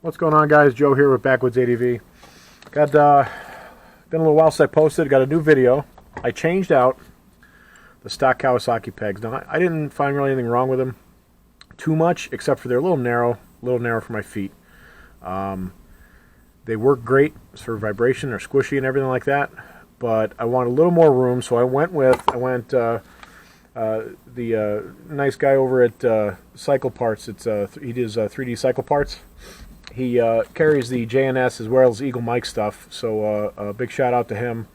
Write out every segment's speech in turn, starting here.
What's going on, guys? Joe here with Backwoods ADV. Been a little while since I posted. Got a new video. I changed out the stock Kawasaki pegs. Now I didn't find really anything wrong with them too much, except for they're a little narrow for my feet. They work great for vibration, they're squishy and everything like that, but I want a little more room, so I went the nice guy over at Cycle Parts. He does 3D Cycle Parts. He carries the JNS as well as Eagle Mike stuff, so a big shout out to him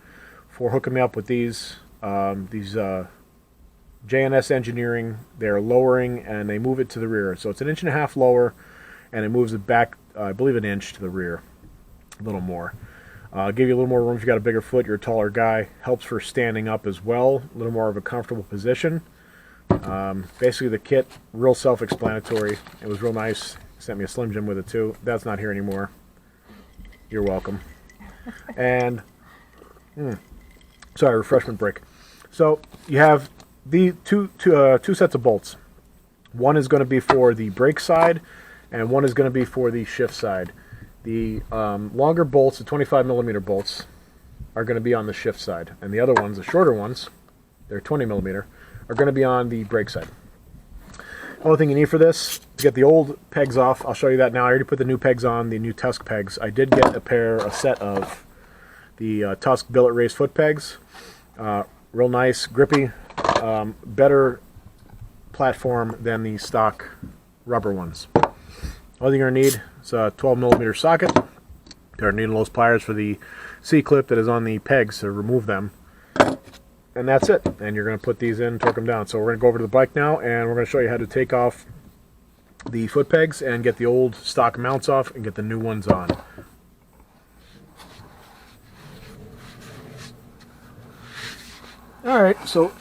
for hooking me up with these JNS engineering. They're lowering and they move it to the rear, so it's 1.5 inches lower, and it moves it back, I believe, 1 inch to the rear, a little more. Give you a little more room if you got a bigger foot, you're a taller guy. Helps for standing up as well, a little more of a comfortable position. Basically the kit, real self-explanatory. It was real nice. Sent me a Slim Jim with it too. That's not here anymore. You're welcome. And sorry, refreshment break. So you have the two sets of bolts. One is going to be for the brake side, and one is going to be for the shift side. The longer bolts, the 25mm bolts, are going to be on the shift side, and the other ones, the shorter ones, they're 20mm, are going to be on the brake side. Only thing you need for this, to get the old pegs off, I'll show you that now. I already put the new pegs on, the new TUSK pegs. I did get a set of the TUSK billet race foot pegs. Real nice, grippy, better platform than the stock rubber ones. All you're going to need is a 12mm socket. You're needing those pliers for the C-clip that is on the pegs to remove them. And that's it. And you're going to put these in, torque them down. So we're going to go over to the bike now, and we're going to show you how to take off the foot pegs and get the old stock mounts off and get the new ones on. Alright, so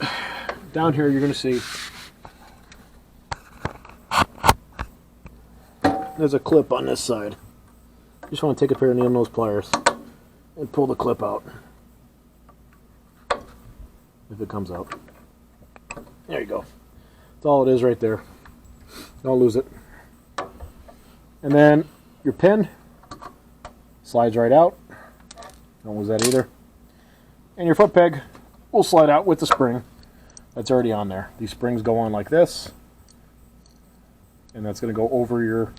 down here you're going to see there's a clip on this side. You just want to take a pair of needle nose pliers and pull the clip out. If it comes out. There you go. That's all it is right there. Don't lose it. And then your pin slides right out. Don't lose that either. And your foot peg will slide out with the spring that's already on there. These springs go on like this, and that's going to go over your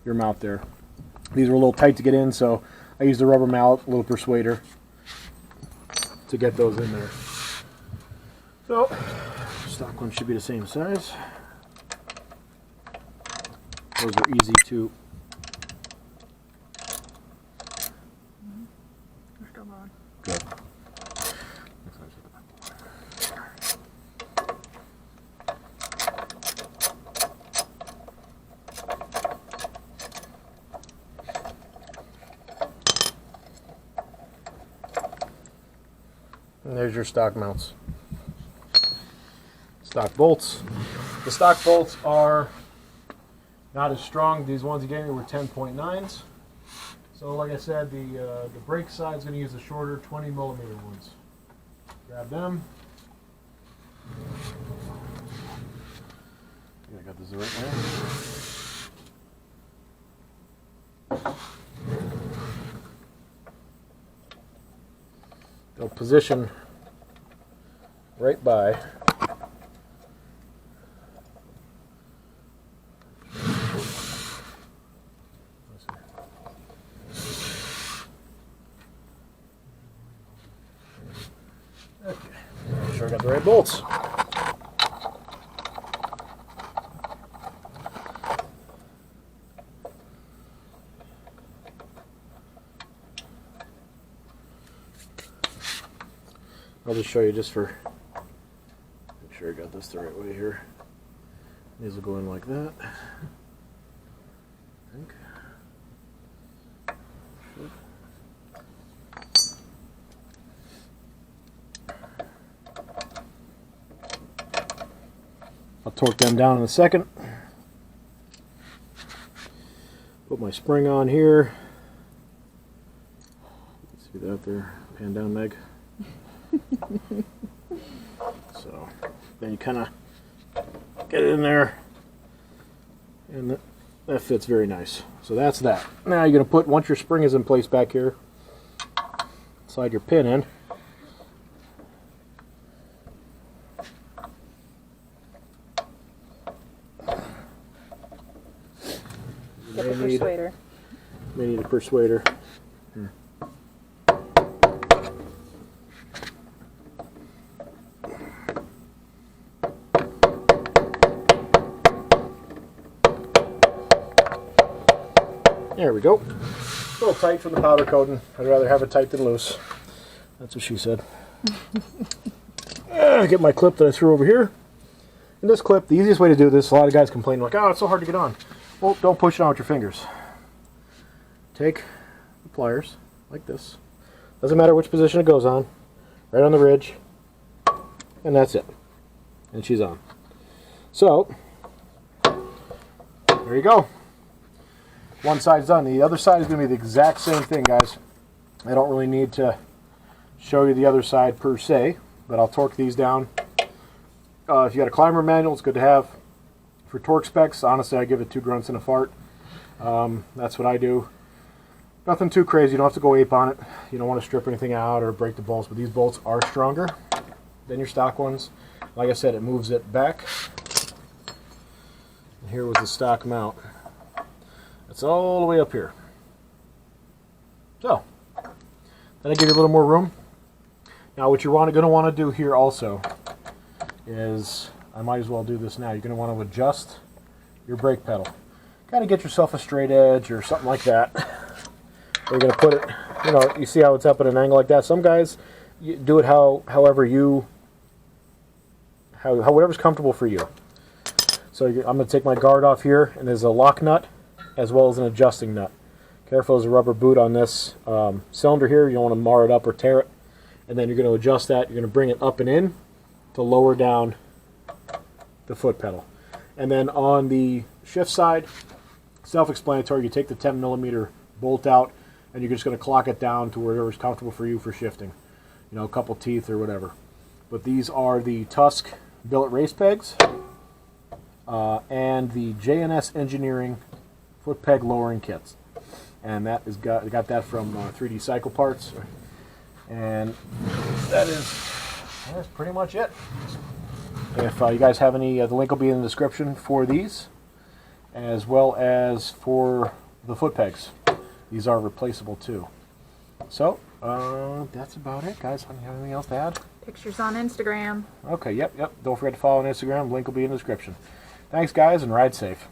mount there. These are a little tight to get in, so I used the rubber mallet, a little persuader, to get those in there. So, stock one should be the same size. Those are easy to. Good. And there's your stock mounts. Stock bolts. The stock bolts are not as strong. These ones you gave me were 10.9s. So like I said, the brake side is going to use the shorter 20mm ones. Grab them. Yeah, I got this the right way. They'll position right by. Okay, make sure I got the right bolts. I'll just show you just for make sure I got this the right way here. These will go in like that. I think. I'll torque them down in a second. Put my spring on here. See that there? Pan down, Meg. So then you kind of get it in there, and that fits very nice. So that's that. Now you're going to put, once your spring is in place back here, slide your pin in. Get the persuader. May need a persuader. There we go. A little tight from the powder coating. I'd rather have it tight than loose. That's what she said. Get my clip that I threw over here. And this clip, the easiest way to do this, a lot of guys complain like, oh, it's so hard to get on. Well, don't push it on with your fingers. Take the pliers, like this. Doesn't matter which position it goes on. Right on the ridge. And that's it. And she's on. So, there you go. One side's done. The other side is going to be the exact same thing, guys. I don't really need to show you the other side per se, but I'll torque these down. If you got a climber manual, it's good to have. For torque specs, honestly, I give it 2 grunts and a fart. That's what I do. Nothing too crazy. You don't have to go ape on it. You don't want to strip anything out or break the bolts, but these bolts are stronger than your stock ones. Like I said, it moves it back. And here was the stock mount. It's all the way up here. So, that'll give you a little more room. Now what you're going to want to do here also is, I might as well do this now, you're going to want to adjust your brake pedal. Kind of get yourself a straight edge or something like that. You're going to put it, you know, you see how it's up at an angle like that. Some guys, you do it however you, however's comfortable for you. So I'm going to take my guard off here, and there's a lock nut as well as an adjusting nut. Careful, there's a rubber boot on this cylinder here. You don't want to mar it up or tear it. And then you're going to adjust that. You're going to bring it up and in to lower down the foot pedal. And then on the shift side, self-explanatory, you take the 10mm bolt out, and you're just going to clock it down to wherever's comfortable for you for shifting. You know, a couple teeth or whatever. But these are the TUSK billet race pegs and the JNS Engineering foot peg lowering kits, and that is got that from 3D Cycle Parts, and that's pretty much it. If you guys have any, the link will be in the description for these, as well as for the foot pegs. These are replaceable too. So that's about it, guys. Do you have anything else to add? Pictures on Instagram. Okay, yep. Don't forget to follow on Instagram. Link will be in the description. Thanks, guys, and ride safe.